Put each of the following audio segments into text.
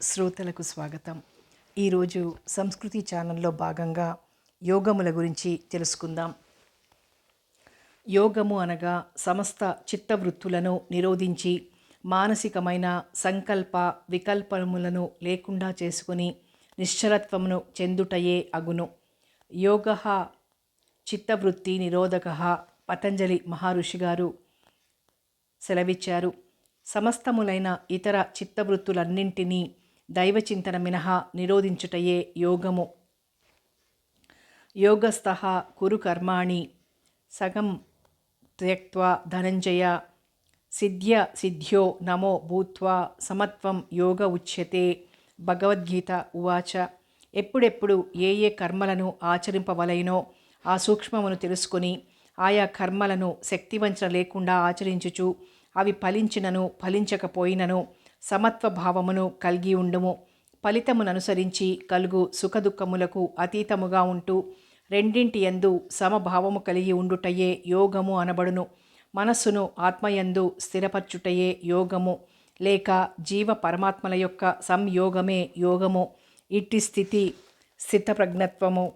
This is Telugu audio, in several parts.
శ్రోతలకు స్వాగతం. ఈరోజు సంస్కృతి ఛానల్లో భాగంగా యోగముల గురించి తెలుసుకుందాం. యోగము అనగా సమస్త చిత్తవృత్తులను నిరోధించి మానసికమైన సంకల్ప వికల్పములను లేకుండా చేసుకుని నిశ్చలత్వమును చెందుటయే అగును. యోగః చిత్తవృత్తి నిరోధకః పతంజలి మహర్షి గారు సెలవిచ్చారు. సమస్తములైన ఇతర చిత్తవృత్తులన్నింటినీ దైవచింతన మినహా నిరోధించుటయే యోగము. యోగస్థః కురు కర్మాణి సగం త్యక్త్వా ధనంజయ సిద్ధ్య సిద్ధ్యో నమో భూత్వా సమత్వం యోగ ఉచ్యతే. భగవద్గీత ఉవాచ. ఎప్పుడెప్పుడు ఏ ఏ కర్మలను ఆచరింపవలైనో ఆ సూక్ష్మమును తెలుసుకొని ఆయా కర్మలను శక్తివంచన లేకుండా ఆచరించుచు అవి ఫలించినను ఫలించకపోయినను సమత్వ భావమును కలిగి ఉండుము. ఫలితముననుసరించి కలుగు సుఖదుఖములకు అతీతముగా ఉంటూ రెండింటి యందు సమభావము కలిగి ఉండుటయే యోగము అనబడును. మనస్సును ఆత్మయందు స్థిరపరచుటయే యోగము, లేక జీవ పరమాత్మల యొక్క సంయోగమే యోగము. ఇట్టి స్థితి స్థితప్రజ్ఞత్వము.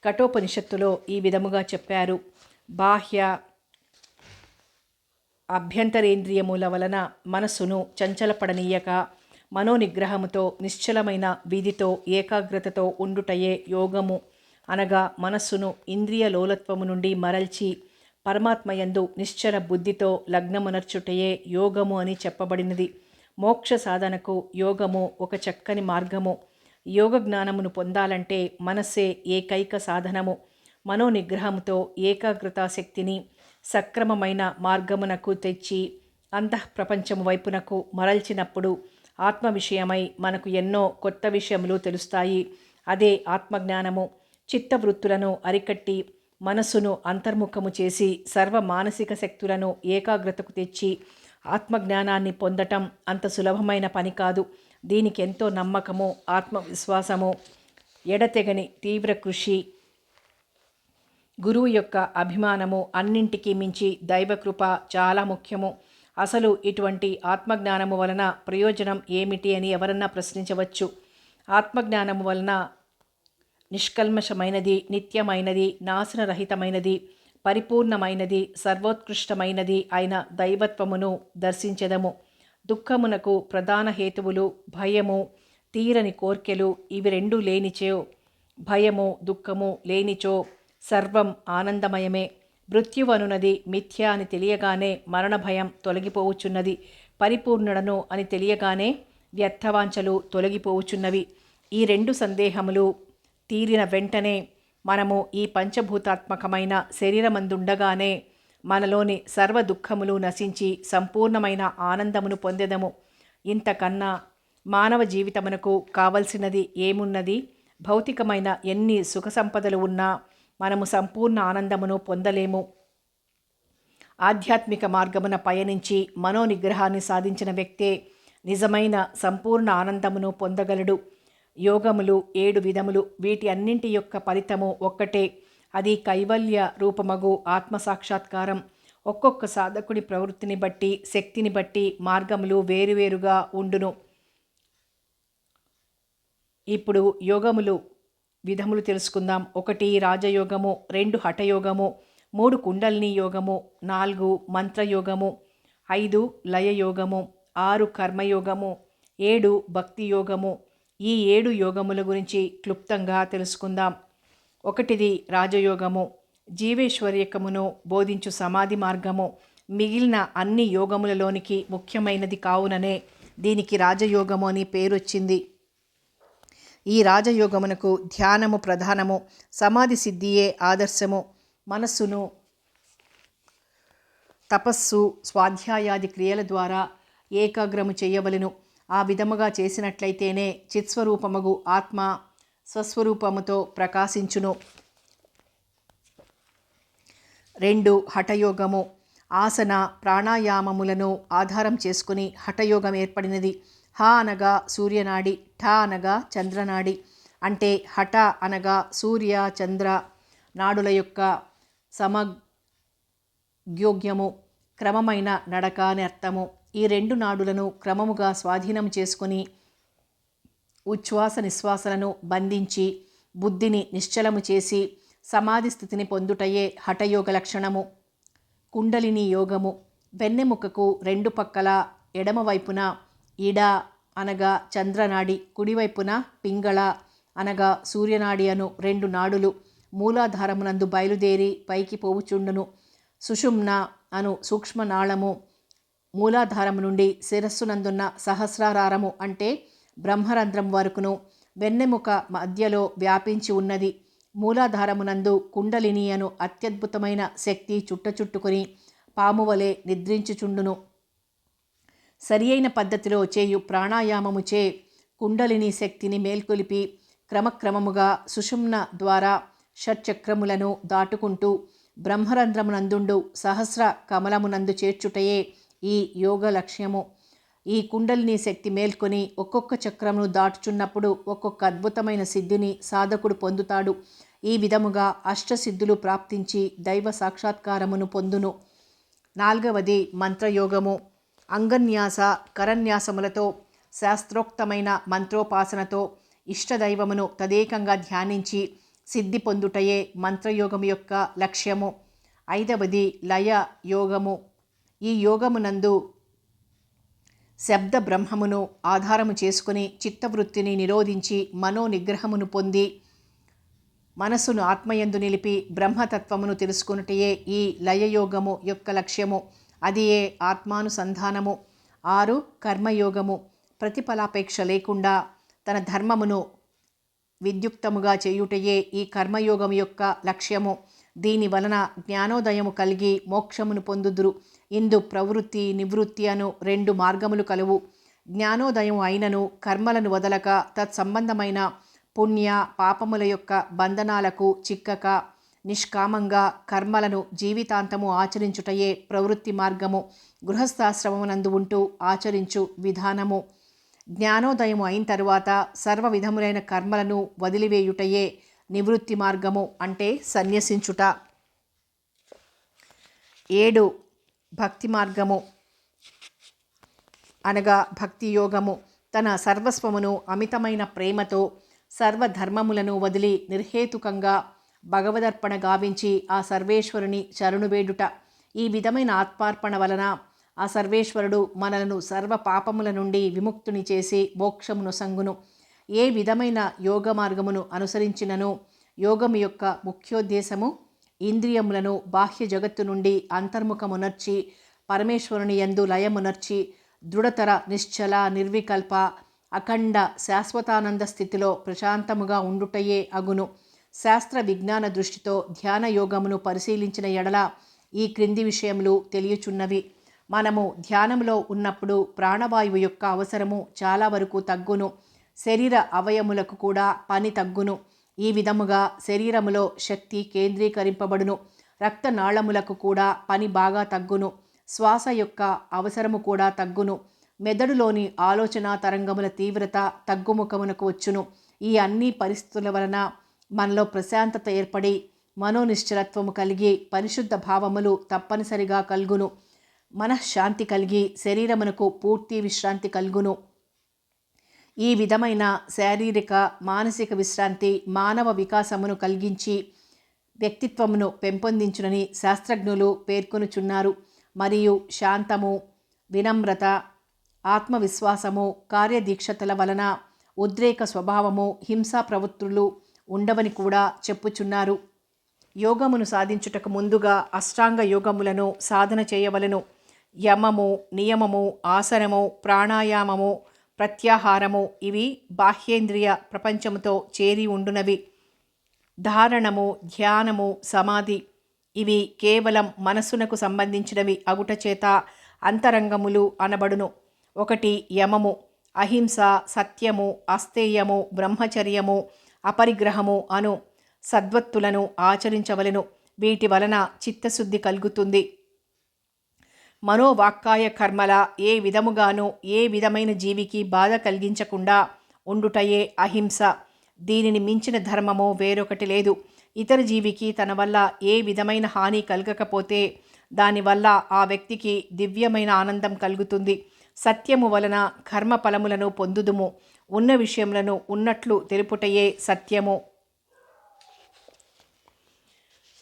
కఠోపనిషత్తులో ఈ విధముగా చెప్పారు. బాహ్య అభ్యంతరేంద్రియముల వలన మనస్సును చంచలపడనీయక మనోనిగ్రహముతో నిశ్చలమైన విధితో ఏకాగ్రతతో ఉండుటయే యోగము. అనగా మనస్సును ఇంద్రియ లోలత్వము నుండి మరల్చి పరమాత్మయందు నిశ్చల బుద్ధితో లగ్నమునర్చుటయే యోగము అని చెప్పబడినది. మోక్ష సాధనకు యోగము ఒక చక్కని మార్గము. యోగ జ్ఞానమును పొందాలంటే మనస్సే ఏకైక సాధనము. మనోనిగ్రహముతో ఏకాగ్రతా శక్తిని సక్రమమైన మార్గమునకు తెచ్చి అంతఃప్రపంచము వైపునకు మరల్చినప్పుడు ఆత్మ విషయమై మనకు ఎన్నో కొత్త విషయములు తెలుస్తాయి. అదే ఆత్మజ్ఞానము. చిత్తవృత్తులను అరికట్టి మనస్సును అంతర్ముఖము చేసి సర్వ మానసిక శక్తులను ఏకాగ్రతకు తెచ్చి ఆత్మజ్ఞానాన్ని పొందటం అంత సులభమైన పని కాదు. దీనికి ఎంతో నమ్మకము, ఆత్మవిశ్వాసము, ఎడతెగని తీవ్ర కృషి, గురువు యొక్క అభిమానము, అన్నింటికీ మించి దైవకృప చాలా ముఖ్యము. అసలు ఇటువంటి ఆత్మజ్ఞానము వలన ప్రయోజనం ఏమిటి అని ఎవరన్నా ప్రశ్నించవచ్చు. ఆత్మజ్ఞానము వలన నిష్కల్మషమైనది, నిత్యమైనది, నాశనరహితమైనది, పరిపూర్ణమైనది, సర్వోత్కృష్టమైనది అయిన దైవత్వమును దర్శించెదము. దుఃఖమునకు ప్రధాన హేతువులు భయము, తీరని కోర్కెలు. ఇవి రెండు లేనిచో, భయము దుఃఖము లేనిచో సర్వం ఆనందమయమే. మృత్యువనున్నది మిథ్య అని తెలియగానే మరణ భయం తొలగిపోవచ్చున్నది. పరిపూర్ణుడను అని తెలియగానే వ్యర్థవాంఛలు తొలగిపోవచ్చున్నవి. ఈ రెండు సందేహములు తీరిన వెంటనే మనము ఈ పంచభూతాత్మకమైన శరీరమందుండగానే మనలోని సర్వ దుఃఖములు నశించి సంపూర్ణమైన ఆనందమును పొందెదము. ఇంతకన్నా మానవ జీవితమునకు కావలసినది ఏమున్నది? భౌతికమైన ఎన్ని సుఖ సంపదలు ఉన్నా మనము సంపూర్ణ ఆనందమును పొందలేము. ఆధ్యాత్మిక మార్గమున పయనించి మనోనిగ్రహాన్ని సాధించిన వ్యక్తే నిజమైన సంపూర్ణ ఆనందమును పొందగలడు. యోగములు 7 విధములు. వీటి అన్నింటి యొక్క ఫలితము ఒక్కటే. అది కైవల్య రూపమగు ఆత్మసాక్షాత్కారం. ఒక్కొక్క సాధకుడి ప్రవృత్తిని బట్టి, శక్తిని బట్టి మార్గములు వేరువేరుగా ఉండును. ఇప్పుడు యోగములు విధములు తెలుసుకుందాం. 1 రాజయోగము, 2 హఠయోగము, 3 కుండలిని యోగము, 4 మంత్రయోగము, 5 లయయోగము, 6 కర్మయోగము, 7 భక్తి యోగము. ఈ 7 యోగముల గురించి క్లుప్తంగా తెలుసుకుందాం. 1 రాజయోగము, జీవేశ్వర్యకమును బోధించు సమాధి మార్గము. మిగిలిన అన్ని యోగములలోనికి ముఖ్యమైనది కావుననే దీనికి రాజయోగము అని పేరొచ్చింది. ఈ రాజయోగమునకు ధ్యానము ప్రధానము, సమాధి సిద్ధియే ఆదర్శము. మనస్సును తపస్సు, స్వాధ్యాయాది క్రియల ద్వారా ఏకాగ్రము చేయవలెను. ఆ విధముగా చేసినట్లయితేనే చిత్స్వరూపమగు ఆత్మ స్వస్వరూపముతో ప్రకాశించును. 2 హఠయోగము, ఆసన ప్రాణాయామములను ఆధారం చేసుకుని హఠయోగం ఏర్పడినది. హ అనగా సూర్యనాడి, ఠ అనగా చంద్రనాడి. అంటే హఠ అనగా సూర్య చంద్ర నాడుల యొక్క సమగ్యోగ్యము, క్రమమైన నడక అని అర్థము. ఈ రెండు నాడులను క్రమముగా స్వాధీనం చేసుకుని ఉచ్ఛ్వాస నిశ్వాసలను బంధించి బుద్ధిని నిశ్చలము చేసి సమాధి స్థితిని పొందుటయే హఠయోగ లక్షణము. కుండలిని యోగము. వెన్నెముకకు రెండు పక్కల ఎడమవైపున ఇడ అనగా చంద్రనాడి, కుడివైపున పింగళ అనగా సూర్యనాడి అను రెండు నాడులు మూలాధారమునందు బయలుదేరి పైకి పోవుచుండును. సుషుమ్న అను సూక్ష్మనాళము మూలాధారము నుండి శిరస్సునందున్న సహస్రారము అంటే బ్రహ్మరంధ్రం వరకును వెన్నెముక మధ్యలో వ్యాపించి ఉన్నది. మూలాధారమునందు కుండలిని అను అత్యద్భుతమైన శక్తి చుట్టుకుని పామువలే నిద్రించుచుండును. సరి అయిన పద్ధతిలో చేయు ప్రాణాయామముచే కుండలిని శక్తిని మేల్కొలిపి క్రమక్రమముగా సుషుమ్న ద్వారా షట్చక్రములను దాటుకుంటూ బ్రహ్మరంధ్రమునందుండు సహస్ర కమలమునందు చేర్చుటయే ఈ యోగ లక్ష్యము. ఈ కుండలిని శక్తి మేల్కొని ఒక్కొక్క చక్రమును దాటుచున్నప్పుడు ఒక్కొక్క అద్భుతమైన సిద్ధిని సాధకుడు పొందుతాడు. ఈ విధముగా అష్టసిద్ధులు ప్రాప్తించి దైవ సాక్షాత్కారమును పొందును. 4వది మంత్రయోగము. అంగన్యాస కరన్యాసములతో శాస్త్రోక్తమైన మంత్రోపాసనతో ఇష్టదైవమును తదేకంగా ధ్యానించి సిద్ధి పొందుటయే మంత్రయోగము యొక్క లక్ష్యము. 5వది లయ యోగము. ఈ యోగమునందు శబ్ద బ్రహ్మమును ఆధారము చేసుకుని చిత్తవృత్తిని నిరోధించి మనోనిగ్రహమును పొంది మనసును ఆత్మయందు నిలిపి బ్రహ్మతత్వమును తెలుసుకున్నటయే ఈ లయయోగము యొక్క లక్ష్యము. అది ఏ ఆత్మానుసంధానము. 6 కర్మయోగము. ప్రతిఫలాపేక్ష లేకుండా తన ధర్మమును విద్యుక్తముగా చేయుటయే ఈ కర్మయోగం యొక్క లక్ష్యము. దీని వలన జ్ఞానోదయము కలిగి మోక్షమును పొందుదురు. ఇందు ప్రవృత్తి నివృత్తి అను రెండు మార్గములు కలువు. జ్ఞానోదయం అయినను కర్మలను వదలక తత్సంబంధమైన పుణ్య పాపముల యొక్క బంధనాలకు చిక్కక నిష్కామంగా కర్మలను జీవితాంతము ఆచరించుటయే ప్రవృత్తి మార్గము. గృహస్థాశ్రమమునందు ఉంటూ ఆచరించు విధానము. జ్ఞానోదయము అయిన తరువాత సర్వ విధములైన కర్మలను వదిలివేయుటయే నివృత్తి మార్గము అంటే సన్యసించుట. 7 భక్తి మార్గము అనగా భక్తి యోగము. తన సర్వస్వమును అమితమైన ప్రేమతో సర్వధర్మములను వదిలి నిర్హేతుకంగా భగవదర్పణ గావించి ఆ సర్వేశ్వరుని శరణువేడుట. ఈ విధమైన ఆత్మార్పణ వలన ఆ సర్వేశ్వరుడు మనలను సర్వ పాపముల నుండి విముక్తుని చేసి మోక్షమును సంగును. ఏ విధమైన యోగ మార్గమును అనుసరించినను యోగము యొక్క ముఖ్యోద్దేశము ఇంద్రియములను బాహ్య జగత్తు నుండి అంతర్ముఖమునర్చి పరమేశ్వరుని యందు లయమునర్చి దృఢతర నిశ్చల నిర్వికల్ప అఖండ శాశ్వతానంద స్థితిలో ప్రశాంతముగా ఉండుటయే అగును. శాస్త్ర విజ్ఞాన దృష్టితో ధ్యాన యోగమును పరిశీలించిన ఎడల ఈ క్రింది విషయములు తెలియచున్నవి. మనము ధ్యానంలో ఉన్నప్పుడు ప్రాణవాయువు యొక్క అవసరము చాలా వరకు తగ్గును. శరీర అవయములకు కూడా పని తగ్గును. ఈ విధముగా శరీరములో శక్తి కేంద్రీకరింపబడును. రక్తనాళములకు కూడా పని బాగా తగ్గును. శ్వాస యొక్క అవసరము కూడా తగ్గును. మెదడులోని ఆలోచన తరంగముల తీవ్రత తగ్గుముఖమునకు వచ్చును. ఈ అన్ని పరిస్థితుల వలన మనలో ప్రశాంతత ఏర్పడి మనోనిశ్చలత్వము కలిగి పరిశుద్ధ భావములు తప్పనిసరిగా కలుగును. మనశ్శాంతి కలిగి శరీరమునకు పూర్తి విశ్రాంతి కలుగును. ఈ విధమైన శారీరక మానసిక విశ్రాంతి మానవ వికాసమును కలిగించి వ్యక్తిత్వమును పెంపొందించునని శాస్త్రజ్ఞులు పేర్కొనుచున్నారు. మరియు శాంతము, వినమ్రత, ఆత్మవిశ్వాసము, కార్యదీక్షతల వలన ఉద్రేక స్వభావము, హింసా ప్రవృత్తులు ఉండవని కూడా చెప్పుచున్నారు. యోగమును సాధించుటకు ముందుగా అష్టాంగ యోగములను సాధన చేయవలను. యమము, నియమము, ఆసనము, ప్రాణాయామము, ప్రత్యాహారము ఇవి బాహ్యేంద్రియ ప్రపంచముతో చేరి ఉండునవి. ధారణము, ధ్యానము, సమాధి ఇవి కేవలం మనస్సునకు సంబంధించినవి అగుట చేత అంతరంగములు అనబడును. 1 యమము. అహింస, సత్యము, అస్తేయము, బ్రహ్మచర్యము, అపరిగ్రహము అను సద్వత్తులను ఆచరించవలెను. వీటి వలన చిత్తశుద్ధి కలుగుతుంది. మనోవాక్కాయ కర్మల ఏ విధముగానూ ఏ విధమైన జీవికి బాధ కలిగించకుండా ఉండుటయే అహింస. దీనిని మించిన ధర్మము వేరొకటి లేదు. ఇతర జీవికి తన వల్ల ఏ విధమైన హాని కలగకపోతే దానివల్ల ఆ వ్యక్తికి దివ్యమైన ఆనందం కలుగుతుంది. సత్యము వలన కర్మ ఫలములను పొందుదుము. ఉన్న విషయములను ఉన్నట్లు తెలుపుటయే సత్యము.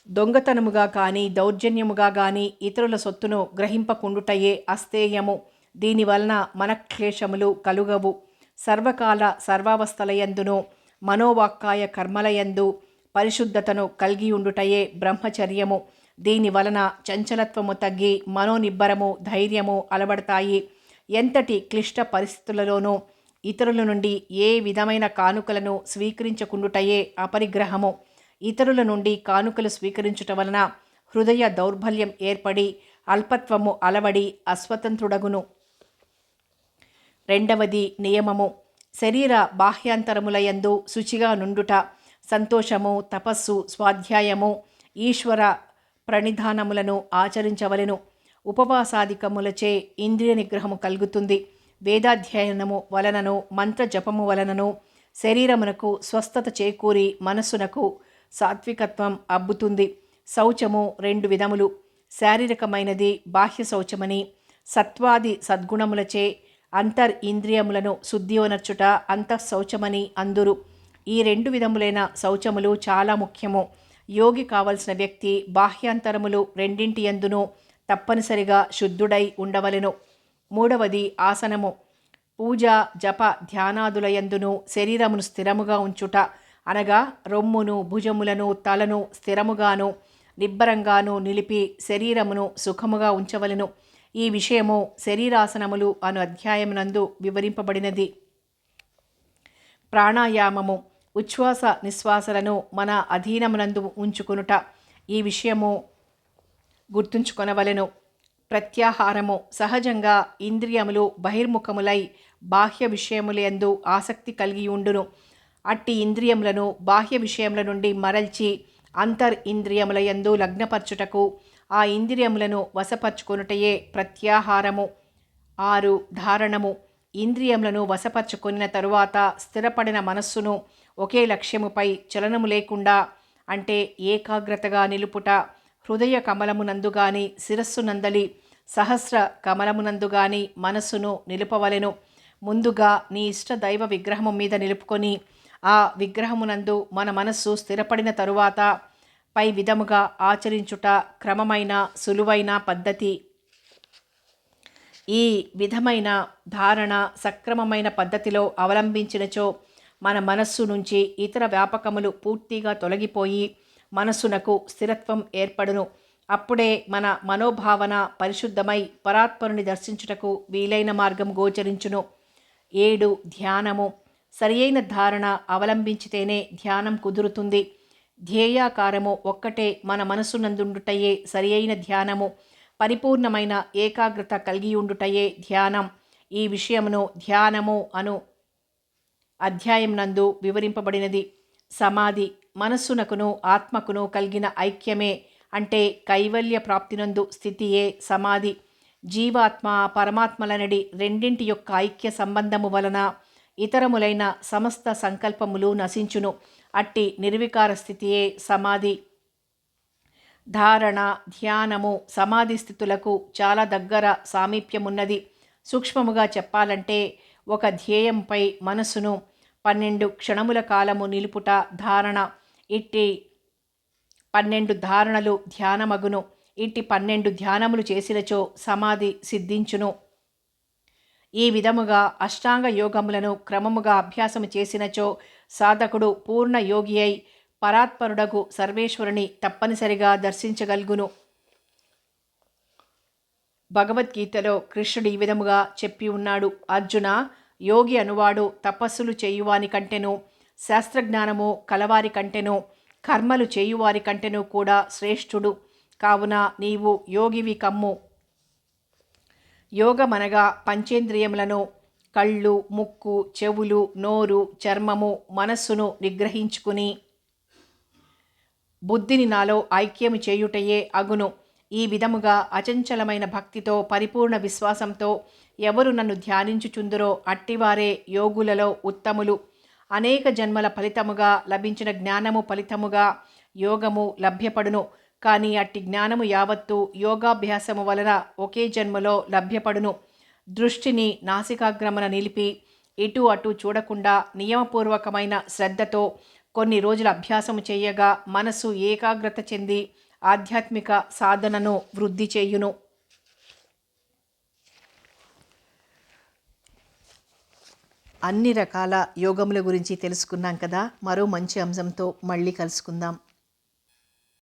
దొంగతనముగా కానీ దౌర్జన్యముగా కానీ ఇతరుల సొత్తును గ్రహింపకుండుటయే అస్తేయము. దీనివలన మనక్లేశములు కలుగవు. సర్వకాల సర్వావస్థలయందును మనోవాక్కాయ కర్మలయందు పరిశుద్ధతను కలిగి ఉండుటయే బ్రహ్మచర్యము. దీనివలన చంచలత్వము తగ్గి మనోనిబ్బరము ధైర్యము అలవడతాయి. ఎంతటి క్లిష్ట పరిస్థితులలోనూ ఇతరుల నుండి ఏ విధమైన కానుకలను స్వీకరించకుండుటయే అపరిగ్రహము. ఇతరుల నుండి కానుకలు స్వీకరించుట వలన హృదయ దౌర్బల్యం ఏర్పడి అల్పత్వము అలవడి అస్వతంత్రుడగును. రెండవది నియమము. శరీర బాహ్యాంతరములయందు శుచిగా నుండుట, సంతోషము, తపస్సు, స్వాధ్యాయము, ఈశ్వర ప్రణిధానములను ఆచరించవలెను. ఉపవాసాధికములచే ఇంద్రియ నిగ్రహము కలుగుతుంది. వేదాధ్యయనము వలనను మంత్ర జపము వలనను శరీరమునకు స్వస్థత చేకూరి మనస్సునకు సాత్వికత్వం అబ్బుతుంది. శౌచము 2 విధములు. శారీరకమైనది బాహ్య శౌచమని, సత్వాది సద్గుణములచే అంతర్ ఇంద్రియములను శుద్ధివనర్చుట అంతఃశౌచమని అందురు. ఈ 2 విధములైన శౌచములు చాలా ముఖ్యము. యోగి కావలసిన వ్యక్తి బాహ్యాంతరములు రెండింటి యందును తప్పనిసరిగా శుద్ధుడై ఉండవలెను. మూడవది ఆసనము. పూజ, జప, ధ్యానాదులయందును శరీరమును స్థిరముగా ఉంచుట, అనగా రొమ్మును, భుజములను, తలను స్థిరముగాను నిబ్బరంగాను నిలిపి శరీరమును సుఖముగా ఉంచవలెను. ఈ విషయము శరీరాసనములు అను అధ్యాయమునందు వివరింపబడినది. ప్రాణాయామము. ఉచ్ఛ్వాస నిశ్వాసలను మన అధీనమునందు ఉంచుకొనుట. ఈ విషయము గుర్తుంచుకొనవలెను. ప్రత్యాహారము. సహజంగా ఇంద్రియములు బహిర్ముఖములై బాహ్య విషయములందు ఆసక్తి కలిగి ఉండును. అట్టి ఇంద్రియములను బాహ్య విషయముల నుండి మరల్చి అంతర్ ఇంద్రియములయందు లగ్నపరచుటకు ఆ ఇంద్రియములను వశపరచుకొనుటయే ప్రత్యాహారము. 6. ధారణము. ఇంద్రియములను వశపరచుకొనిన తరువాత స్థిరపడిన మనస్సును ఒకే లక్ష్యముపై చలనము లేకుండా, అంటే ఏకాగ్రతగా నిలుపుట. హృదయ కమలమునందు గాని శిరస్సునందలి సహస్ర కమలమునందు గాని మనస్సును నిలుపవలెను. ముందుగా నీ ఇష్ట దైవ విగ్రహము మీద నిలుపుకొని ఆ విగ్రహమునందు మన మనస్సు స్థిరపడిన తరువాత పై విధముగా ఆచరించుట క్రమమైన సులువైన పద్ధతి. ఈ విధమైన ధారణ సక్రమమైన పద్ధతిలో అవలంబించినచో మన మనస్సు నుంచి ఇతర వ్యాపకములు పూర్తిగా తొలగిపోయి మనస్సునకు స్థిరత్వం ఏర్పడును. అప్పుడే మన మనోభావన పరిశుద్ధమై పరాత్పరుని దర్శించుటకు వీలైన మార్గం గోచరించును. 7. ధ్యానము. సరియైన ధారణ అవలంబించితేనే ధ్యానం కుదురుతుంది. ధ్యేయాకారము ఒక్కటే మన మనస్సునందుండుటయే సరియైన ధ్యానము. పరిపూర్ణమైన ఏకాగ్రత కలిగి ఉండుటయే ధ్యానం. ఈ విషయమును ధ్యానము అను అధ్యాయం నందు వివరింపబడినది. సమాధి. మనస్సునకును ఆత్మకును కలిగిన ఐక్యమే, అంటే కైవల్య ప్రాప్తినందు స్థితియే సమాధి. జీవాత్మ పరమాత్మలనడి రెండింటి యొక్క ఐక్య సంబంధము వలన ఇతరములైన సమస్త సంకల్పములు నశించును. అట్టి నిర్వికార స్థితియే సమాధి. ధారణ, ధ్యానము, సమాధి స్థితులకు చాలా దగ్గర సామీప్యమున్నది. సూక్ష్మముగా చెప్పాలంటే ఒక ధ్యేయంపై మనస్సును 12 క్షణముల కాలము నిలుపుట ధారణ. ఇట్టి 12 ధారణలు ధ్యానమగును. ఇట్టి 12 ధ్యానములు చేసినచో సమాధి సిద్ధించును. ఈ విధముగా అష్టాంగ యోగములను క్రమముగా అభ్యాసము చేసినచో సాధకుడు పూర్ణ యోగి అయి పరాత్పరుడగు సర్వేశ్వరుని తప్పనిసరిగా దర్శించగలుగును. భగవద్గీతలో కృష్ణుడు ఈ విధముగా చెప్పి ఉన్నాడు. అర్జున, యోగి అనువాడు తపస్సులు చేయువాని కంటెను, శాస్త్రజ్ఞానము కలవారి కంటెను, కర్మలు చేయువారి కంటెను కూడా శ్రేష్ఠుడు. కావున నీవు యోగివి కమ్ము. యోగమనగా పంచేంద్రియములను కళ్ళు, ముక్కు, చెవులు, నోరు, చర్మము, మనస్సును నిగ్రహించుకుని బుద్ధిని నాలో ఐక్యము చేయుటయే అగును. ఈ విధముగా అచంచలమైన భక్తితో పరిపూర్ణ విశ్వాసంతో ఎవరు నన్ను ధ్యానించుచుందురో అట్టివారే యోగులలో ఉత్తములు. అనేక జన్మల ఫలితముగా లభించిన జ్ఞానము ఫలితముగా యోగము లభ్యపడును. కానీ అట్టి జ్ఞానము యావత్తు యోగాభ్యాసము వలన ఒకే జన్మలో లభ్యపడును. దృష్టిని నాసికాగ్రమున నిలిపి ఇటు అటు చూడకుండా నియమపూర్వకమైన శ్రద్ధతో కొన్ని రోజుల అభ్యాసము చేయగా మనసు ఏకాగ్రత చెంది ఆధ్యాత్మిక సాధనను వృద్ధి చేయును. అన్ని రకాల యోగముల గురించి తెలుసుకున్నాం కదా. మరో మంచి అంశంతో మళ్ళీ కలుసుకుందాం.